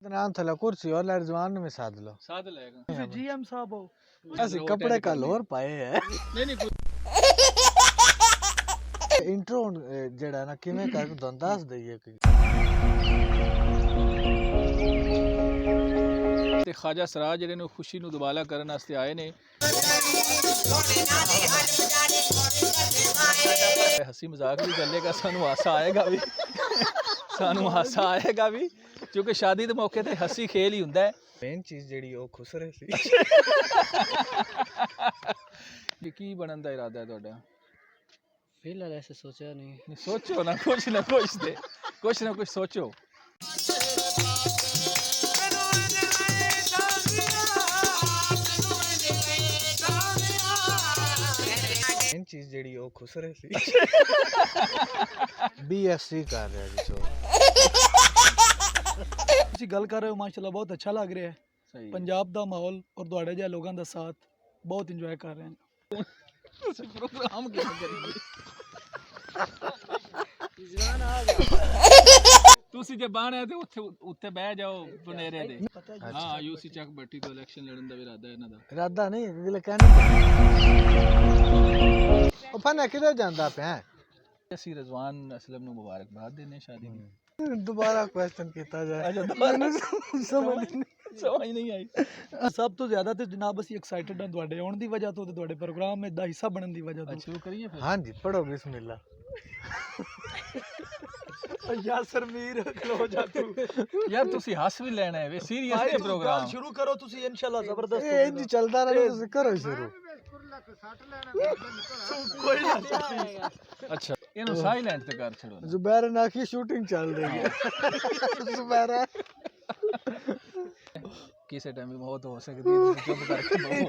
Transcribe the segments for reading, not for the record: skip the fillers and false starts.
नाम थला कुर्सी और रिजवान में साध लो। साध लेगा ਤੁਸੀਂ जीएम साहब हो। ऐसे कपड़े कल और पाए हैं। नहीं इंट्रो जेड़ा ना किवें कर दो दस दईए ते ख्वाजा सराज जेडे ने खुशी नु दुबाला करन वास्ते आए ने। हंसी मजाक भी चलेगा, सानू हासा आएगा भी सानू हासा आएगा भी क्योंकि शादी दे मौके ते हंसी खेल ही हुंदा है। मेन चीज जेड़ी ओ खुसरे सी की बनन दा इरादा है तुहाडा? फिलहाल ऐसे सोचा नहीं। सोचो ना कुछ सोचो। मेन चीज जेड़ी ओ खुसरे सी बीएससी कर रहा जी सो ਤੁਸੀਂ ਗੱਲ ਕਰ ਰਹੇ ਹੋ ਮਾਸ਼ਾਅੱਲਾ ਬਹੁਤ ਅੱਛਾ ਲੱਗ ਰਿਹਾ ਹੈ। सही ਪੰਜਾਬ ਦਾ ਮਾਹੌਲ ਔਰ ਤੁਹਾਡੇ ਜਿਹੇ ਲੋਕਾਂ ਦਾ ਸਾਥ ਬਹੁਤ ਇੰਜੋਏ ਕਰ ਰਹੇ ਹਾਂ। प्रोग्राम क्या करेंगे ਤੁਸੀਂ ਜੇ ਬਾਹਣਾ ਤੇ ਉੱਥੇ ਬਹਿ ਜਾਓ ਬਨੇਰੇ ਦੇ। ਹਾਂ ਯੂਸੀ ਚੱਕ ਬੱਟੀ ਤੋਂ ਇਲੈਕਸ਼ਨ ਲੜਨ ਦਾ ਵੀ ਇਰਾਦਾ ਹੈ ਇਹਨਾਂ ਦਾ। ਇਰਾਦਾ ਨਹੀਂ ਅਗਲੇ ਕਹਿਣੇ ਉਹ ਫਨਾ ਕਿਧਰ ਜਾਂਦਾ ਪਿਆ? ਅਸੀਂ ਰਜ਼ਵਾਨ ਅਸਲਮ ਨੂੰ ਮੁਬਾਰਕਬਾਦ ਦੇਨੇ ਸ਼ਾਦੀ ਦੀ। दोबारा क्वेश्चन किया जाए समझ नहीं आई। ਸਭ ਤੋਂ ਜ਼ਿਆਦਾ ਤੇ ਜਨਾਬ ਅਸੀਂ ਐਕਸਾਈਟਡ ਹਾਂ ਤੁਹਾਡੇ ਆਉਣ ਦੀ ਵਜ੍ਹਾ ਤੋਂ ਤੇ ਤੁਹਾਡੇ ਪ੍ਰੋਗਰਾਮ ਦਾ ਹਿੱਸਾ ਬਣਨ ਦੀ ਵਜ੍ਹਾ ਤੋਂ। ਸ਼ੁਰੂ ਕਰੀਏ ਫਿਰ? हाँ जी पढ़ो बिस्मिल्लाह। ਯਾਸਰ ਮੀਰ ਖਲੋ ਜਾ ਤੂੰ ਯਾਰ ਤੁਸੀਂ ਹੱਸ ਵੀ ਲੈਣਾ ਹੈ ਵੇ ਸੀਰੀਅਸ ਹੈ ਪ੍ਰੋਗਰਾਮ। ਸ਼ੁਰੂ ਕਰੋ ਤੁਸੀਂ ਇਨਸ਼ਾਅੱਲਾ ਜ਼ਬਰਦਸਤ ये इंज चलता रहे तो करो शुरू। ਕੋਈ ਨਾ ਅੱਛਾ ਇਹਨੂੰ ਸਾਇਲੈਂਟ ਤੇ ਕਰ ਛੱਡੋ। जुबैर ने आखी शूटिंग चल रही है। जुबैर ਕਿਸੇ ਟਾਈਮ ਵੀ ਮੌਤ ਹੋ ਸਕਦੀ ਹੈ, ਤੁਸੀਂ ਚੁੱਪ ਕਰਕੇ ਬਹੋ।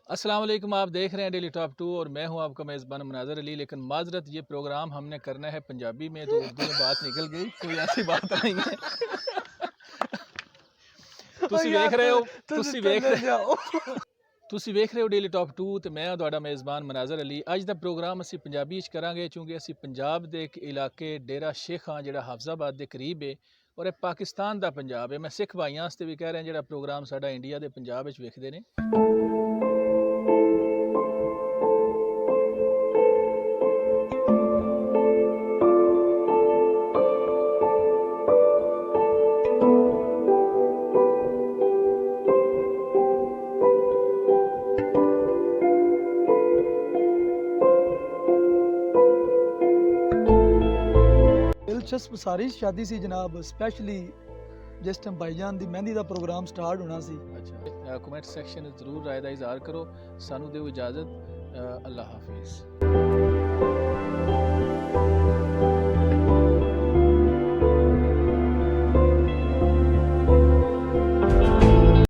अस्सलाम वालेकुम, आप देख रहे हैं डेली टॉप 2 और मैं हूं आपका मेज़बान मुनाज़र अली। लेकिन माजरत ये प्रोग्राम हमने करना है पंजाबी में, तो उर्दू में बात निकल गई, कोई ऐसी बात नहीं है। ਤੁਸੀਂ ਵੇਖ ਰਹੇ ਹੋ ਡੇਲੀ ਟੌਪ 2 ਤੇ ਮੈਂ ਤੁਹਾਡਾ ਮੇਜ਼ਬਾਨ ਮਨਾਜ਼ਰ ਅਲੀ। ਅੱਜ ਦਾ ਪ੍ਰੋਗਰਾਮ ਅਸੀਂ ਪੰਜਾਬੀ ਵਿੱਚ ਕਰਾਂਗੇ ਕਿਉਂਕਿ ਅਸੀਂ ਪੰਜਾਬ ਦੇ ਇੱਕ ਇਲਾਕੇ ਡੇਰਾ ਸ਼ੇਖਾਂ ਜਿਹੜਾ ਹਾਫਜ਼ਾਬਾਦ ਦੇ ਕਰੀਬ ਹੈ ਔਰ ਇਹ ਪਾਕਿਸਤਾਨ ਦਾ ਪੰਜਾਬ ਹੈ। ਮੈਂ ਸਿੱਖ ਭਾਈਆਂ ਵਾਸਤੇ ਵੀ ਕਹਿ ਰਿਹਾ ਜਿਹੜਾ ਪ੍ਰੋਗਰਾਮ ਸਾਡਾ ਇੰਡੀਆ ਦੇ ਪੰਜਾਬ ਵਿੱਚ ਵੇਖਦੇ ਨੇ। ਦਿਲਚਸਪ ਸਾਰੀ ਸ਼ਾਦੀ ਸੀ ਜਨਾਬ, ਸਪੈਸ਼ਲੀ ਜਿਸ ਟਾਈਮ ਭਾਈਜਾਨ ਦੀ ਮਹਿੰਦੀ ਦਾ ਪ੍ਰੋਗਰਾਮ ਸਟਾਰਟ ਹੋਣਾ ਸੀ। ਅੱਛਾ ਕਮੈਂਟ ਸੈਕਸ਼ਨ ਵਿੱਚ ਜ਼ਰੂਰ ਰਾਏ ਦਾ ਇਜ਼ਹਾਰ ਕਰੋ। ਸਾਨੂੰ ਦਿਓ ਇਜਾਜ਼ਤ। ਅੱਲਾਹ ਹਾਫਿਜ਼।